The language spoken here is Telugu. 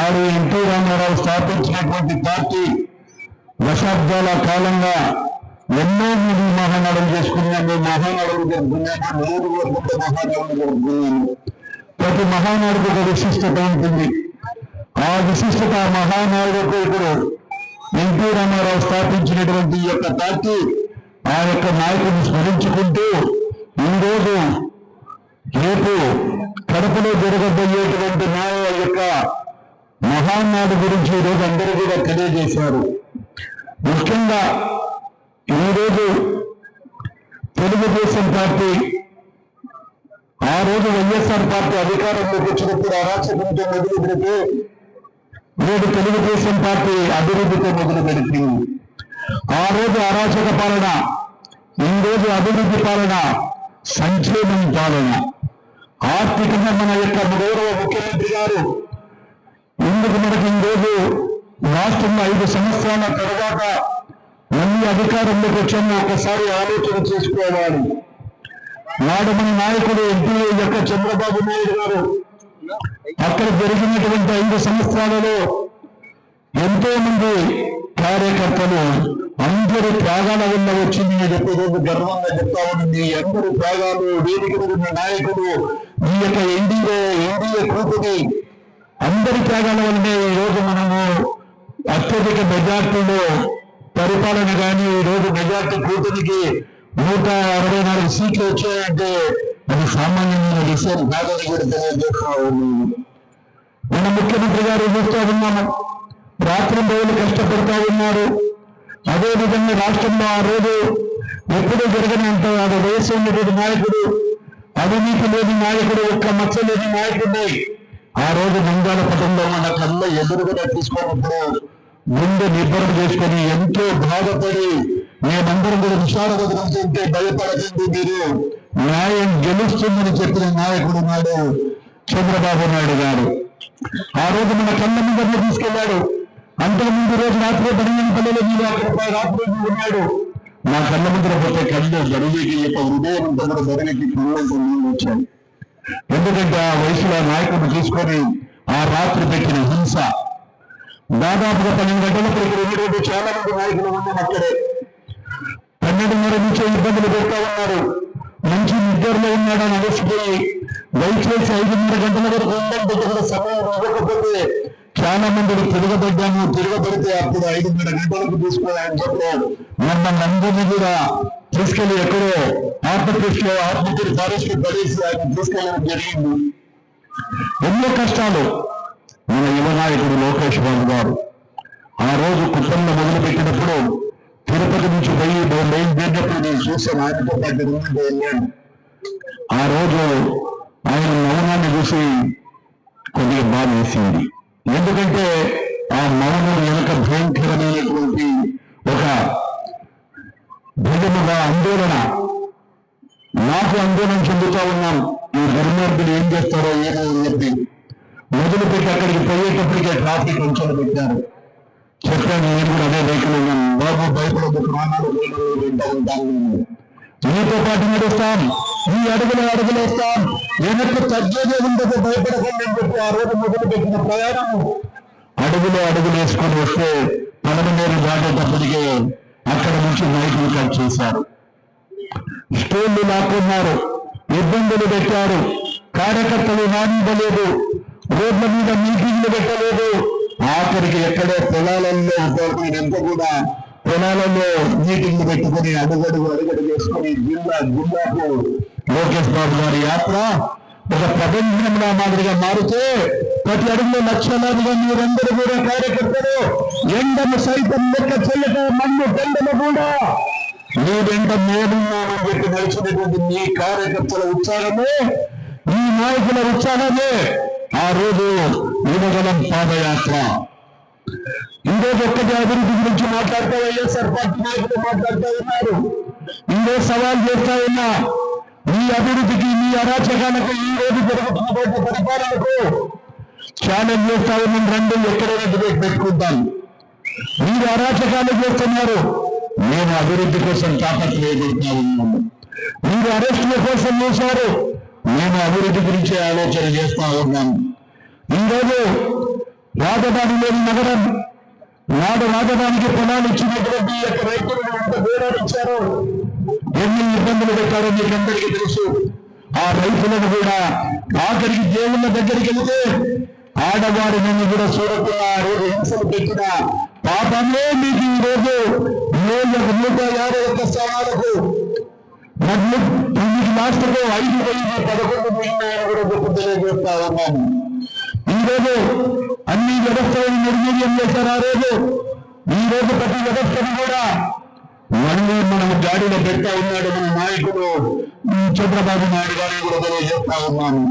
నాడు ఎన్టీ రామారావు స్థాపించినటువంటి పార్టీ దశాబ్దాల కాలంగా ఎన్నో మహానాడులు చేసుకున్నాము, మహానాడులు జరుపుకున్నాము, 3 రోజుల మహానాడులు జరుపుకున్నాము. ప్రతి మహానాడుకు ఒక విశిష్టత ఉంటుంది. ఆ విశిష్టత మహానాడుకు ఇప్పుడు ఎన్టీ రామారావు స్థాపించినటువంటి ఈ యొక్క పార్టీ ఆ యొక్క నాయకుడిని స్మరించుకుంటూ ఈరోజు రేపు కడపలో జరగబోయేటువంటి నా యొక్క మహానాడు గురించి ఈరోజు అందరూ కూడా తెలియజేశారు. ముఖ్యంగా ఈరోజు తెలుగుదేశం పార్టీ ఆ రోజు వైఎస్ఆర్ పార్టీ అధికారంలోకి వచ్చినప్పుడు అరాచకంతో మొదలు పెడితే నేడు తెలుగుదేశం పార్టీ అభివృద్ధితో మొదలు పెడుతుంది. ఆ రోజు అరాచక పాలన, ఈ రోజు అభివృద్ధి పాలన, సంక్షేమం పాలన. ఆర్థికంగా మన యొక్క గౌరవ ముఖ్యమంత్రి గారు ఎందుకు మనకి ఈరోజు రాష్ట్రంలో 5 సంవత్సరాల తర్వాత మళ్ళీ అధికారంలోకి వచ్చాము ఒకసారి ఆలోచన చేసుకోవాలి. నాడు మన నాయకుడు ఎంపీ యొక్క చంద్రబాబు నాయుడు గారు అక్కడ జరిగినటువంటి 5 సంవత్సరాలలో ఎంతో మంది కార్యకర్తలు అందరి త్యాగాల వల్ల వచ్చింది. నేను రోజు గర్వంగా చెప్తా ఉంది. అందరి త్యాగాలు, వేదిక ఉన్న నాయకులు, ఈ యొక్క ఎన్డీఏ కూటమి అందరి త్యాగాల వల్లనే ఈరోజు మనము అత్యధిక మెజార్టీలో పరిపాలన కానీ ఈరోజు మెజార్టీ కూటమికి 164 సీట్లు వచ్చాయంటే అది సామాన్యమైన విషయం కాదని కూడా తెలియజేస్తా ఉన్నాను. మన ముఖ్యమంత్రి గారు చూస్తూ ఉన్నాము, రాత్రి రోజులు కష్టపడుతూ ఉన్నారు. అదేవిధంగా రాష్ట్రంలో ఆ రోజు ఎప్పుడూ జరగనంత అది వయసు ఉన్నటువంటి నాయకుడు, అవినీతి లేని నాయకుడు, ఒక్క మచ్చ లేని నాయకుడిని ఆ రోజు నంద్యాల పట్టణంలో మన కళ్ళ ఎదురుగా తీసుకున్నప్పుడు గుండె నిబ్బరం చేసుకొని ఎంతో బాధపడి మేమందరం కూడా విషాదవదనంటే భయపడకండి, మీరు న్యాయం గెలుస్తుందని చెప్పిన నాయకుడు నాడు చంద్రబాబు నాయుడు గారు. ఆ రోజు మన కళ్ళ ముందరలో తీసుకెళ్లాడు. అంతకుముందు రోజు రాత్రి 12 పల్లెలు మీరు అక్కడ రాత్రి ఉన్నాడు. నా కళ్ళ ముందర పోతే కళ్ళు బరువుకి యొక్క హృదయం అంతా కూడా బరువుకి కళ్ళు వచ్చాయి. ఎందుకంటే ఆ వయసులో నాయకుడు తీసుకొని ఆ రాత్రి పెట్టిన హింస దాదాపుగా 12 గంటలకు ఇక్కడ ఉన్నటువంటి చాలా మంది నాయకులు ఉన్నాం. అక్కడే 12:30 నుంచే ఇబ్బందులు పెడతా ఉన్నారు. మంచి నిద్రలో ఉన్నాడని అలసిపోయి దయచేసి 5:30 గంటల వరకు ఉండంటే కూడా సమయం ఇవ్వకపోతే చాలా మందిని తిరగబడితే అప్పుడు 5:30 గంటలకు తీసుకోవాలని చెప్పారు. మమ్మల్ని అందరినీ కూడా తీసుకెళ్లి ఎక్కడో ఆత్మహత్య ఫారెస్ట్ పడేసి ఆయన తీసుకెళ్ళడం జరిగింది. ఎన్నో కష్టాలు. మన యువ నాయకుడు లోకేష్ బాబు గారు ఆ రోజు కుటుంబంలో మొదలుపెట్టినప్పుడు తిరుపతి నుంచి బయలుదేరినప్పుడు నేను చూసాను. ఆయనతో పాటు వెళ్ళాను. ఆ రోజు ఆయన మౌనాన్ని చూసి కొద్దిగా బాధ వేసింది. ఎందుకంటే ఆ మౌనం వెనుక భయంకరమైనటువంటి ఒక భయముగా ఆందోళన, నాకు ఆందోళన చెందుతా ఉన్నాను. ఈ దుర్మార్గులు ఏం చేస్తారో ఏమో అని చెప్పి మొదలుపెట్టి అక్కడికి పోయేటప్పటికే ట్రాఫిక్ అంచెలు పెట్టారు. చెప్పాను, నేను కూడా అదే వెహికల్ ఉన్నాను. బాబు భయపడదు, ప్రాణాలు వింటూ ఉంటాను, మీతో పాటు నడుస్తాం, ఈ అడుగులు వేస్తాం, వెనక్కి తగ్గేదే ఉండదు, భయపడకండి అని చెప్పి ఆ రోజు మొదలుపెట్టిన ప్రయాణం అడుగులు వేసుకొని వస్తే 12 దాటేటప్పటికే అక్కడ నుంచి నాయకులు కట్ చేశారు. స్టోన్లు లాక్కున్నారు, ఇబ్బందులు పెట్టారు. కార్యకర్తలు నానివ్వలేదు, రోడ్ల మీద మీటింగ్లు పెట్టలేదు. ఆఖరికి ఎక్కడో పొలాలలో ఎంత కూడా పొలాలలో మీటింగ్లు పెట్టుకుని అడుగడుగు వేసుకుని జిల్లాకు లోకేష్ బాబు గారి యాత్ర ఒక ప్రబంధంలా మాదిరిగా మారితే ప్రతి అడుగులో లక్షలాదిగా మీరందరూ కూడా కార్యకర్తలు ఎండను సైతం లెక్క చేయక మన్ను దండలు కూడా మీ వెంట మేమున్నామని చెప్పి నడిచినటువంటి మీ కార్యకర్తల ఉత్సాహమే, మీ నాయకుల ఉత్సాహమే ఆ రోజు యువగలం పాదయాత్ర. ఈరోజు ఒక్కటి అభివృద్ధి గురించి మాట్లాడుతూ వైఎస్ఆర్ పార్టీ నాయకులు మాట్లాడుతూ ఉన్నారు. ఈరోజు సవాల్ చేస్తా ఉన్నా, మీ అభివృద్ధికి, మీ అరాచకాలకు, ఈ రోజు జరుగుతున్నటువంటి పరిపాలనకు ఛాలెంజ్ చేస్తా ఉన్నాం. రండి, ఎక్కడైనా డిబేట్ పెట్టుకుంటాం. మీరు అరాచకాలు చేస్తున్నారు, మేము అభివృద్ధి కోసం తాపత్రయపడుతూ ఉన్నాము. మీరు అరెస్టుల కోసం చేశారు, మేము అభివృద్ధి గురించి ఆలోచన చేస్తా ఉన్నాము. ఈరోజు రాజధాని లేని నగరం, నాడు రాజధానికి పొలాలు ఇచ్చినటువంటి యొక్క రైతులను ఎంత పోరాడించారో, ఎన్ని ఇబ్బందులు పెట్టారో మీకు అందరికీ తెలుసు. ఆ రైతులను కూడా ఆఖరికి దేవుళ్ళ దగ్గరికి వెళితే ఆడవారి నన్ను కూడా చూడకుండా ఆ రోజు హింసలు పెట్టిన పాపమే మీకు ఈ రోజు 151 స్థానాలకు 9 లాస్టుకు 5,011 మిగిలినాయని కూడా గొప్ప తెలియజేస్తా ఉన్నాను. ఈ రోజు అన్ని వ్యవస్థలను నిర్వీర్యం చేశారు. ఆ రోజు ఈ రోజు ప్రతి వ్యవస్థను కూడా మళ్ళీ మనం గాడిలో పెడతా ఉన్నాడు మన నాయకుడు చంద్రబాబు నాయుడు గారిని కూడా తెలియజేస్తా ఉన్నాను.